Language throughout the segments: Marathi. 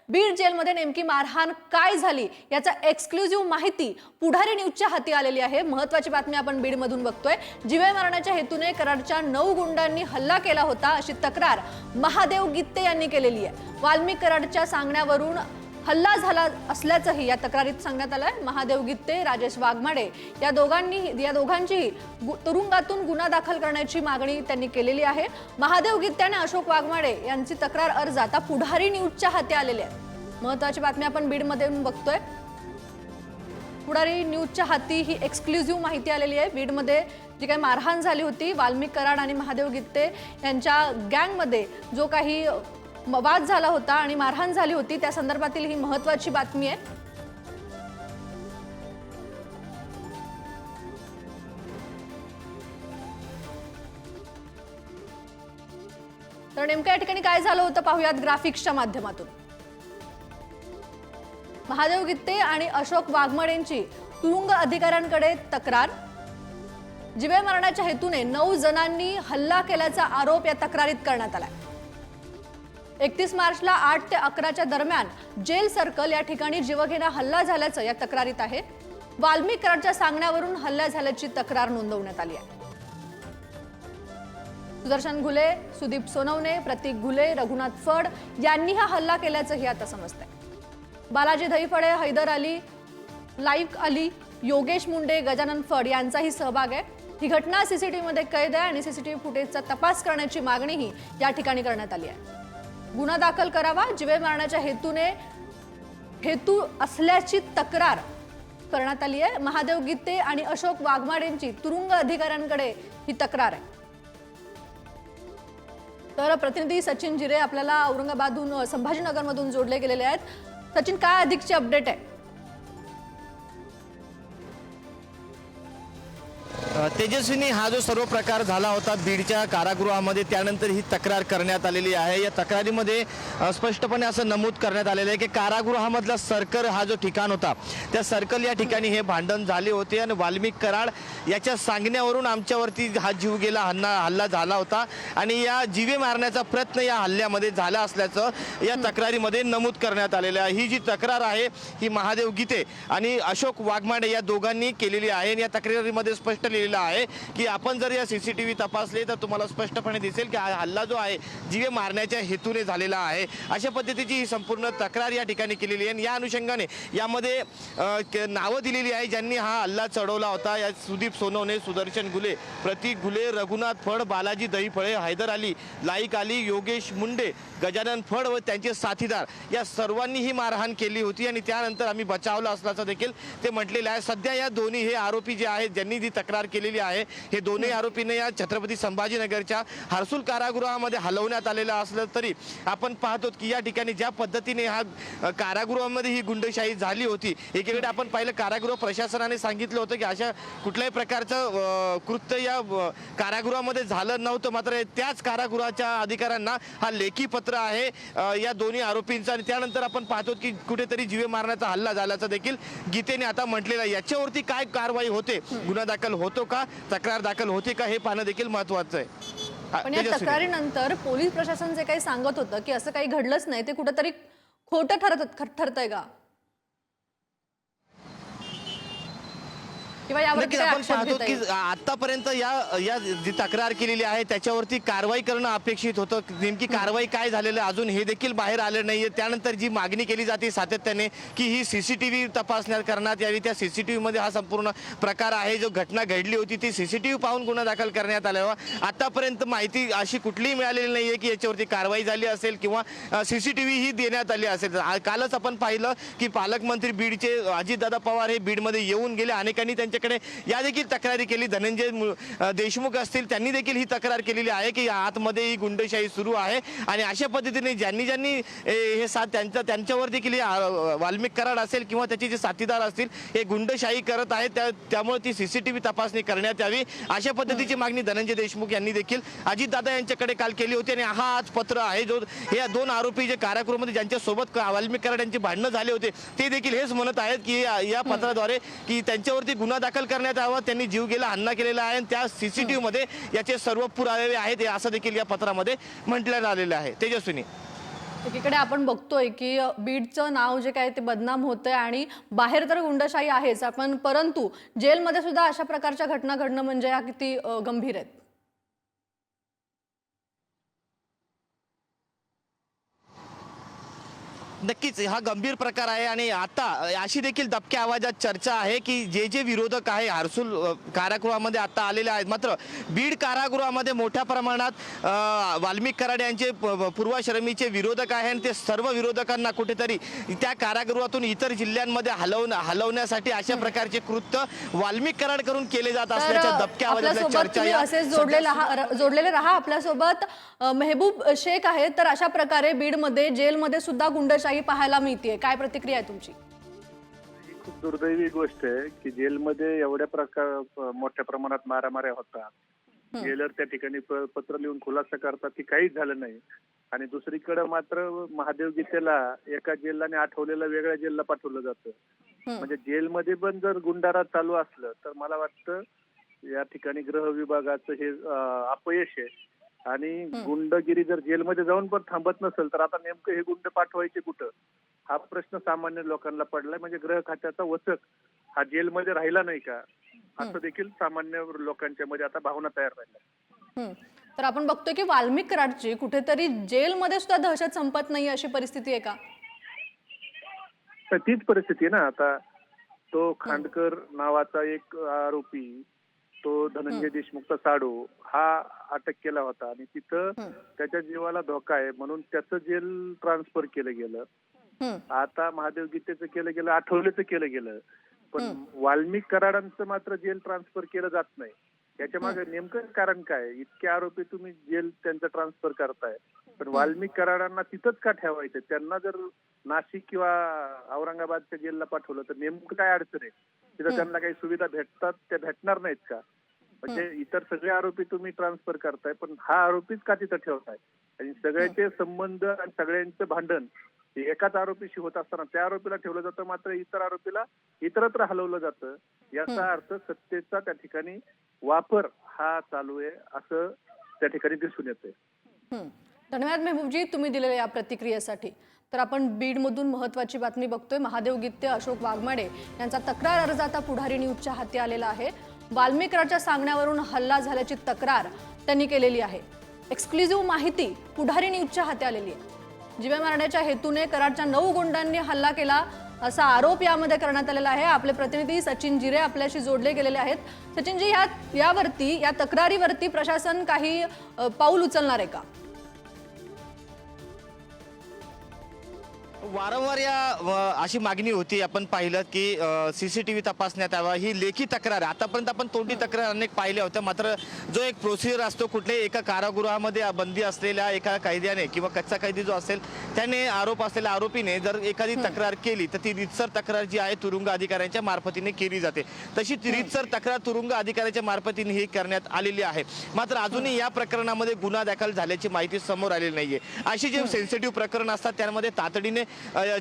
बीड जेलमध्ये नेमकी मारहाण काय झाली याचा एक्सक्लुझिव्ह माहिती पुढारी न्यूजच्या हाती आलेली आहे। महत्त्वाची बातमी आपण बीडमधून बघतोय। जीवे मारण्याच्या हेतूने कराडच्या 9 गुंडांनी हल्ला केला होता अशी तक्रार महादेव गित्ते यांनी केलेली आहे। वाल्मिक कराडच्या सांगण्यावरून हल्ला झाला असल्याचंही या तक्रारीत सांगण्यात आलंय। महादेव गित्ते, राजेश वाघमाडे या दोघांची तुरुंगातून गुन्हा दाखल करण्याची मागणी त्यांनी केलेली आहे। महादेव गित्ते आणि अशोक वाघमाडे यांची तक्रार अर्ज आता पुढारी न्यूजच्या हाती आलेले आहे। महत्त्वाची बातमी आपण बीडमध्ये बघतोय। पुढारी न्यूजच्या हाती ही एक्सक्लुझिव्ह माहिती आलेली आहे। बीडमध्ये जी काही मारहाण झाली होती, वाल्मिक कराड आणि महादेव गित्ते यांच्या गँगमध्ये जो काही वाद झाला होता आणि मारहाण झाली होती त्या संदर्भातील ही महत्त्वाची बातमी आहे। तर नेमक्या या ठिकाणी काय झालं होतं पाहूयात ग्राफिक्सच्या माध्यमातून। महादेव गित्ते आणि अशोक वाघमाडेंची तुरुंग अधिकाऱ्यांकडे तक्रार। जीवे मारण्याच्या हेतूने 9 जणांनी हल्ला केल्याचा आरोप या तक्रारीत करण्यात आलाय। 31 मार्चला 8 ते 11च्या दरम्यान जेल सर्कल या ठिकाणी जीवघेणा हल्ला झाल्याचं या तक्रारीत आहे। वाल्मिक कराडच्या सांगण्यावरून हल्ला झाल्याची तक्रार नोंदवण्यात आली आहे। सुदर्शन घुले, सुदीप सोनवणे, प्रतीक घुले, रघुनाथ फड यांनी हा हल्ला केल्याचंही आता समजतंय। बालाजी दहीफळे, हैदर अली, लाईक अली, योगेश मुंडे, गजानन फड यांचाही सहभाग आहे। ही घटना सीसीटीव्हीमध्ये कैद आहे आणि सीसीटीव्ही फुटेजचा तपास करण्याची मागणीही या ठिकाणी करण्यात आली आहे। गुन्हा दाखल करावा, जीवे मारण्याच्या हेतू असल्याची तक्रार करण्यात आली आहे। महादेव गित्ते आणि अशोक वाघमाडेंची तुरुंग अधिकाऱ्यांकडे ही तक्रार आहे। तर प्रतिनिधी सचिन जिरे आपल्याला औरंगाबादहून संभाजीनगरमधून जोडले गेलेले आहेत। सचिन, काय अधिकची अपडेट आहे? तेजस्विनी, हा जो सर्व प्रकार झाला होता बीडच्या कारागृहामध्ये त्यानंतर ही तक्रार करण्यात आलेली आहे। या तक्रारीमध्ये स्पष्टपणे असं नमूद करण्यात आलेलं आहे की कारागृहामधला सर्कल हा जो ठिकाण होता त्या सर्कल या ठिकाणी हे भांडण झाले होते आणि वाल्मिक कराड याच्या सांगण्यावरून आमच्यावरती हा जीव गेला हल्ला झाला होता आणि या जीवे मारण्याचा प्रयत्न या हल्ल्यामध्ये झाला असल्याचं या तक्रारीमध्ये नमूद करण्यात आलेलं आहे। ही जी तक्रार आहे ही महादेव गिते आणि अशोक वाघमाडे या दोघांनी केलेली आहे। या तक्रारीमध्ये स्पष्ट लिहिलेलं आहे की आपण जर या सीसीटीव्ही तपासले तर तुम्हाला स्पष्टपणे दिसेल की हा हल्ला जो आहे जीवे मारण्याच्या हेतूने झालेला आहे। अशा पद्धतीची ही संपूर्ण तक्रार या ठिकाणी केलेली आहे। या अनुषंगाने यामध्ये नावं दिलेली आहे ज्यांनी हा हल्ला चढवला होता। या सुदीप सोनवणे, सुदर्शन घुले, प्रतीक घुले, रघुनाथ फड, बालाजी दहीफळे, हैदर अली, लाईक अली, योगेश मुंडे, गजानन फड व त्यांचे साथीदार या सर्वांनी ही मारहाण केली होती आणि त्यानंतर आम्ही बचावलं असल्याचं देखील ते म्हटलेलं आहे। सध्या या दोन्ही हे आरोपी जे आहेत ज्यांनी ही तक्रार केलेली आहे हे दोन्ही आरोपींना या छत्रपती संभाजीनगरच्या हर्सुल कारागृहामध्ये हलवण्यात आलेलं असलं तरी आपण पाहतो की या ठिकाणी ज्या पद्धतीने हा कारागृहामध्ये ही गुंडशाही झाली होती, एकीकडे आपण पाहिलं कारागृह प्रशासनाने सांगितलं होतं की अशा कुठल्याही प्रकारचं कृत्य या कारागृहामध्ये झालं नव्हतं, मात्र त्याच कारागृहाच्या अधिकाऱ्यांना हा लेखी पत्र आहे या दोन्ही आरोपींचा आणि त्यानंतर आपण पाहतो की कुठेतरी जीवे मारण्याचा हल्ला झाल्याचं देखील गीतेने आता म्हटलेलं आहे। याच्यावरती काय कारवाई होते, गुन्हा दाखल होतो का, तक्रार दाखल होते का, हे पाहणं देखील महत्त्वाचं आहे। पण या तक्रारीनंतर पोलीस प्रशासन जे काही सांगत होतं की असं काही घडलंच नाही, ते कुठेतरी खोटं ठरतंय का? नक्कीच आपण पाहतो की आतापर्यंत या जी तक्रार केलेली आहे त्याच्यावरती कारवाई करणं अपेक्षित होतं। नेमकी कारवाई काय झालेलं अजून हे देखील बाहेर आलं नाहीये। त्यानंतर जी मागणी केली जाते सातत्याने की ही सीसीटीव्ही तपासण्यात करण्यात यावी, त्या सीसीटीव्हीमध्ये हा संपूर्ण प्रकार आहे, जो घटना घडली होती ती सीसीटीव्ही पाहून गुन्हा दाखल करण्यात आला। आतापर्यंत माहिती अशी कुठलीही मिळालेली नाहीये की याच्यावरती कारवाई झाली असेल किंवा सीसीटीव्ही ही देण्यात आली असेल। कालच आपण पाहिलं की पालकमंत्री बीडचे अजितदादा पवार हे बीडमध्ये येऊन गेले, अनेकांनी त्यांच्याकडे या देखील तक्रारी केली। धनंजय देशमुख असतील त्यांनी देखील ही तक्रार केलेली आहे की आतमध्ये ही गुंडशाही सुरू आहे आणि अशा पद्धतीने ज्यांनी हे साथ त्यांच्यावर देखील वाल्मिक कराड असेल किंवा त्याचे जे साथीदार असतील हे गुंडशाही करत आहेत, त्यामुळे ती सीसीटीव्ही तपासणी करण्यात यावी अशा पद्धतीची मागणी धनंजय देशमुख यांनी देखील अजितदादा यांच्याकडे काल केली होती। आणि हा आज पत्र आहे जो हे दोन आरोपी जे कारागृहामध्ये ज्यांच्यासोबत वाल्मिक कराड यांची भांडणं झाले होते ते देखील हेच म्हणत आहेत की या पत्राद्वारे की त्यांच्यावरती गुन्हा दाखल करण्यात यावा, त्यांनी जीव गेला हल्ला केलेला आहे आणि त्या सीसीटीव्ही मध्ये याचे सर्व पुरावे आहेत असं देखील या पत्रामध्ये म्हटलं आलेलं आहे। तेजस्विनी, एकीकडे आपण बघतोय की बीडचं नाव जे काय ते बदनाम होतंय आणि बाहेर तर गुंडशाही आहेच आपण, परंतु जेलमध्ये सुद्धा अशा प्रकारच्या घटना घडणं म्हणजे या किती गंभीर आहेत. नक्कीच हा गंभीर प्रकार आहे आणि आता अशी देखील दबक्या आवाजात चर्चा आहे की जे विरोधक आहे हर्सुल कारागृहामध्ये आता आलेले आहेत, मात्र बीड कारागृहामध्ये मोठ्या प्रमाणात वाल्मिक कराड यांचे पूर्वाश्रमीचे विरोधक आहे आणि ते सर्व विरोधकांना कुठेतरी त्या कारागृहातून इतर जिल्ह्यांमध्ये हलवण्यासाठी अशा प्रकारचे कृत्य वाल्मिक कराड करून केले जात असल्याच्या दबक्या आवाजात चर्चा आहे. असेच जोडलेले रहा आपल्यासोबत मेहबूब शेख आहे. तर अशा प्रकारे बीडमध्ये जेलमध्ये सुद्धा गुंडशाही पाहायला मिळते, काय प्रतिक्रिया आहे तुमची? ही खूप दुर्दैवी गोष्ट आहे की जेलमध्ये एवढ्या मोठ्या प्रमाणात मारामाऱ्या होतात. जेलर त्या ठिकाणी पत्र लिहून खुलासा करतात की काहीच झालं नाही आणि दुसरीकडे मात्र महादेव गीतेला एका जेललाने आठवलेलं वेगळ्या जेलला पाठवलं जातं. म्हणजे जेलमध्ये पण जर गुंडाराज चालू असलं तर मला वाटतं या ठिकाणी गृह विभागाचं हे अपयश आहे आणि गुंडगिरी जर जेलमध्ये जाऊन पण थांबत नसेल तर आता नेमकं हे गुंड पाठवायचे कुठं, हा प्रश्न सामान्य लोकांना पडलाय. म्हणजे गृह खात्याचा वचक हा जेलमध्ये राहिला नाही का, असं देखील सामान्य लोकांच्या मध्ये आता भावना तयार राहिल्या. तर आपण बघतोय की वाल्मिक कराडची कुठेतरी जेलमध्ये सुद्धा दहशत संपत नाही अशी परिस्थिती आहे का? तर तीच परिस्थिती आहे ना. आता तो खांडकर नावाचा एक आरोपी, तो धनंजय देशमुखचा साडू, हा अटक केला होता आणि तिथं त्याच्या जीवाला धोका आहे म्हणून त्याचं जेल ट्रान्सफर केलं गेलं. आता महादेव गीतेचं केलं गेलं, आठवलेचं केलं गेलं, पण वाल्मिक कराडांचं मात्र जेल ट्रान्सफर केलं जात नाही. याच्या मागे नेमकं कारण काय? इतके आरोपी तुम्ही जेल त्यांचं ट्रान्सफर करताय, पण वाल्मिक कराडांना तिथंच का ठेवायचं? त्यांना जर नाशिक किंवा औरंगाबादच्या जेलला पाठवलं तर नेमकं काय अडचण आहे? तिथं त्यांना काही सुविधा भेटतात, त्या भेटणार नाहीत का? म्हणजे इतर सगळे आरोपी तुम्ही ट्रान्सफर करताय पण हा आरोपीच का तिथं ठेवताय? आणि सगळ्याचे संबंध आणि सगळ्यांचं भांडण एकाच आरोपीशी होत असताना त्या आरोपीला ठेवलं जातं, मात्र इतर आरोपीला इतरत्र हलवलं जातं. याचा अर्थ सत्तेचा त्या ठिकाणी वापर हा चालू आहे असं त्या ठिकाणी दिसून येतंय. धन्यवाद मेहबूबजी तुम्ही दिलेल्या या प्रतिक्रियेसाठी. तर आपण बीडमधून महत्त्वाची बातमी बघतोय. महादेव गित्ते, अशोक वाघमारे यांचा तक्रार अर्ज आता पुढारी न्यूजच्या हाती आलेला आहे. वाल्मिक कराडच्या सांगण्यावरून हल्ला झाल्याची तक्रार त्यांनी केलेली आहे. एक्सक्लुझिव्ह माहिती पुढारी न्यूजच्या हाती आलेली आहे. जीवे मारण्याच्या हेतूने कराडच्या 9 गुंडांनी हल्ला केला असा आरोप यामध्ये करण्यात आलेला आहे. आपले प्रतिनिधी सचिन जिरे आपल्याशी जोडले गेलेले आहेत. सचिनजी, यावरती या तक्रारीवरती प्रशासन काही पाऊल उचलणार आहे का? वारंवार अशी मागणी होती, आपण पाहिलं की सीसीटीव्ही तपासण्यात यावा, ही लेखी तक्रार आहे. आतापर्यंत आपण तोंडी तक्रार अनेक पाहिल्या होत्या, मात्र जो एक प्रोसिजर असतो कुठल्याही एका कारागृहामध्ये बंदी असलेल्या एका कैद्याने किंवा कच्चा कैदी जो असेल त्याने आरोप असलेल्या आरोपीने जर एखादी तक्रार केली तर ती रीतसर तक्रार जी आहे तुरुंग अधिकाऱ्यांच्या मार्फतीने केली जाते. तशी रीतसर तक्रार तुरुंग अधिकाऱ्यांच्या मार्फतीने ही करण्यात आलेली आहे. मात्र अजूनही या प्रकरणामध्ये गुन्हा दाखल झाल्याची माहिती समोर आलेली नाहीये. अशी जे सेन्सिटिव्ह प्रकरण असतात त्यामध्ये तातडीने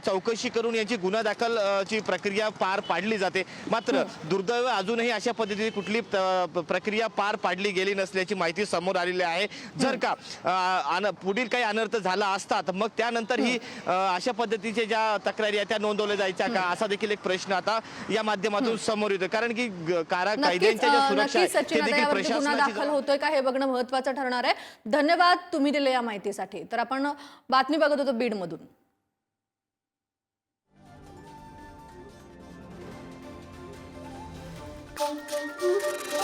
चौकशी करून याची गुन्हा दाखल ची प्रक्रिया पार पाडली जाते. मात्र दुर्दैव अजूनही अशा पद्धतीने कुठली प्रक्रिया पार पाडली गेली नसल्याची माहिती समोर आलेली आहे. जर का पुढील काही अनर्थ झाला असता तर मग त्यानंतर ही अशा पद्धतीच्या ज्या तक्रारी आहेत त्या नोंदवल्या जायच्या का, असा देखील एक प्रश्न आता या माध्यमातून समोर येतो. कारण की कैद्यांच्या ज्या सुरक्षा आहे ते देखील गुन्हा दाखल होतोय का हे बघणं महत्त्वाचं ठरणार आहे. धन्यवाद तुम्ही दिलेल्या या माहितीसाठी. तर आपण बातमी बघत होतो बीडमधून. Thank you.